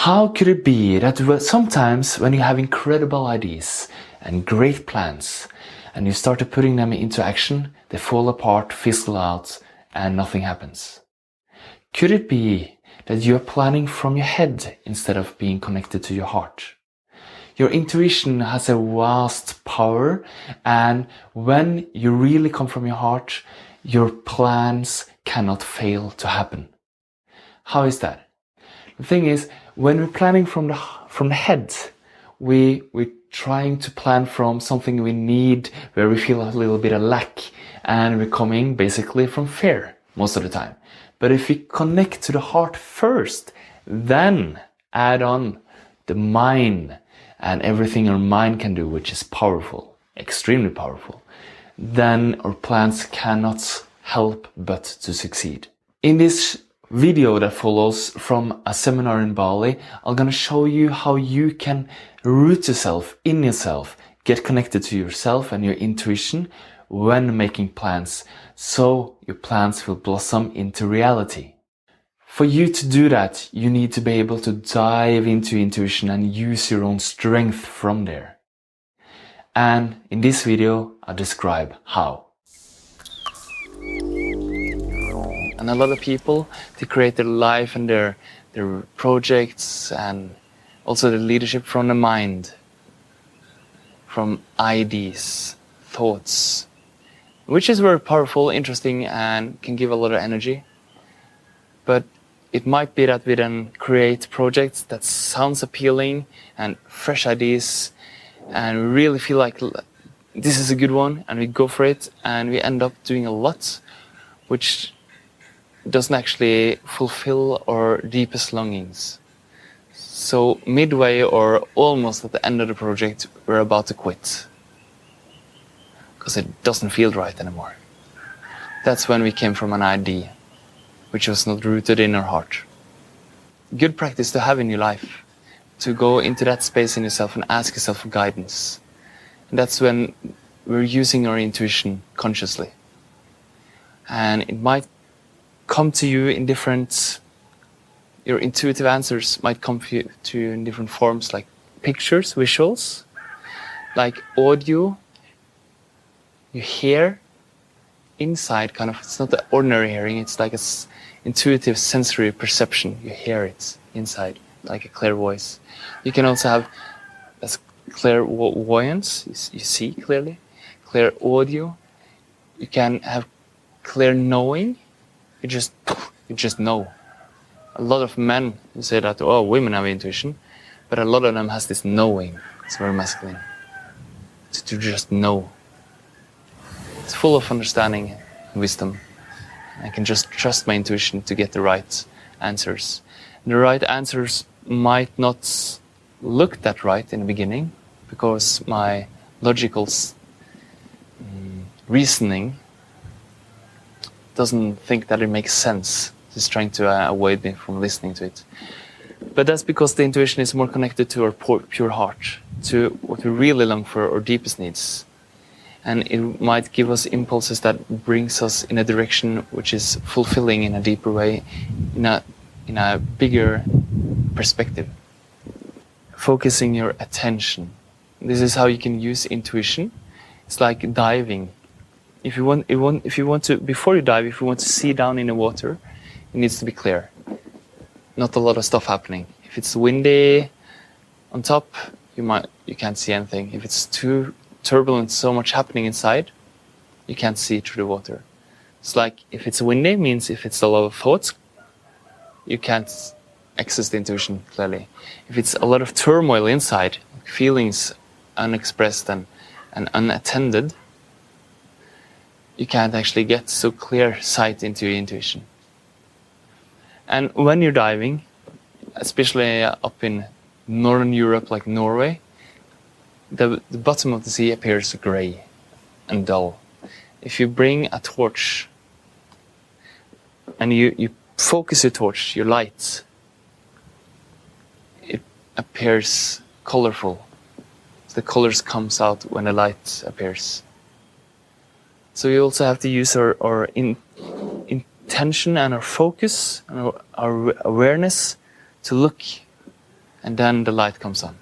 How could it be that sometimes when you have incredible ideas and great plans and you start putting them into action, they fall apart, fizzle out, and nothing happens? Could it be that you are planning from your head instead of being connected to your heart? Your intuition has a vast power, and when you really come from your heart, your plans cannot fail to happen. How is that? The thing is, when we're planning from the head, we're trying to plan from something we need, where we feel a little bit of lack, and we're coming basically from fear most of the time. But if we connect to the heart first, then add on the mind and everything our mind can do, which is powerful, extremely powerful, then our plans cannot help but to succeed. In this video that follows from a seminar in Bali, I'm gonna show you how you can root yourself in yourself, get connected to yourself and your intuition when making plans, so your plans will blossom into reality. For you to do that, you need to be able to dive into intuition and use your own strength from there. And in this video, I'll describe how. And a lot of people, they create their life and their projects and also the leadership from the mind, from ideas, thoughts, which is very powerful, interesting, and can give a lot of energy. But it might be that we then create projects that sounds appealing and fresh ideas, and we really feel like this is a good one, and we go for it, and we end up doing a lot, which doesn't actually fulfill our deepest longings. So midway or almost at the end of the project, we're about to quit, because it doesn't feel right anymore. That's when we came from an idea which was not rooted in our heart. Good practice to have in your life, to go into that space in yourself and ask yourself for guidance. And that's when we're using our intuition consciously. And it might come to you in different, your intuitive answers might come to you in different forms, like pictures, visuals, like audio. You hear inside, kind of, it's not the ordinary hearing, it's like a intuitive sensory perception. You hear it inside, like a clear voice. You can also have that's clairvoyance, you see clearly, clear audio. You can have clear knowing, you just know. A lot of men say that, oh, women have intuition, but a lot of them has this knowing. It's very masculine, to just know. It's full of understanding and wisdom. I can just trust my intuition to get the right answers. And the right answers might not look that right in the beginning, because my logical reasoning doesn't think that it makes sense. It's trying to avoid me from listening to it. But that's because the intuition is more connected to our pure heart, to what we really long for, our deepest needs. And it might give us impulses that brings us in a direction which is fulfilling in a deeper way, in a bigger perspective. Focusing your attention. This is how you can use intuition. It's like diving. If you want to, before you dive, if you want to see down in the water, it needs to be clear. Not a lot of stuff happening. If it's windy on top, you can't see anything. If it's too turbulent, so much happening inside, you can't see through the water. It's like if it's windy, means if it's a lot of thoughts, you can't access the intuition clearly. If it's a lot of turmoil inside, feelings unexpressed and unattended, you can't actually get so clear sight into your intuition. And when you're diving, especially up in Northern Europe like Norway, the bottom of the sea appears grey and dull. If you bring a torch and you focus your torch, your light, it appears colorful. The colors comes out when the light appears. So you also have to use our intention and our focus and our awareness to look and then the light comes on.